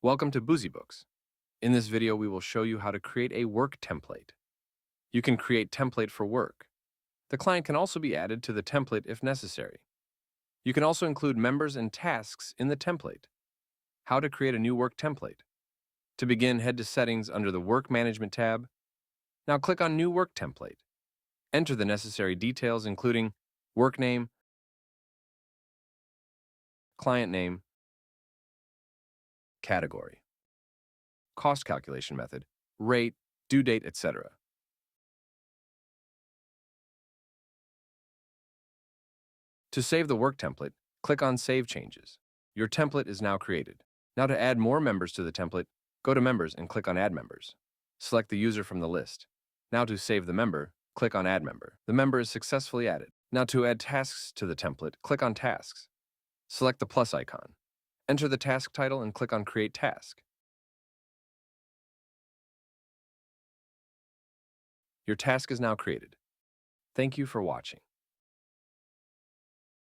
Welcome to Boozy Books. In this video, we will show you how to create a work template. You can create template for work. The client can also be added to the template if necessary. You can also include members and tasks in the template. How to create a new work template. To begin, head to Settings under the Work Management tab. Now click on New Work Template. Enter the necessary details including work name, client name, category, cost calculation method, rate, due date, etc. To save the work template, click on Save Changes. Your template is now created. Now to add more members to the template, go to Members and click on Add Members. Select the user from the list. Now to save the member, click on Add Member. The member is successfully added. Now to add tasks to the template, click on Tasks. Select the plus icon. Enter the task title and click on Create Task. Your task is now created. Thank you for watching.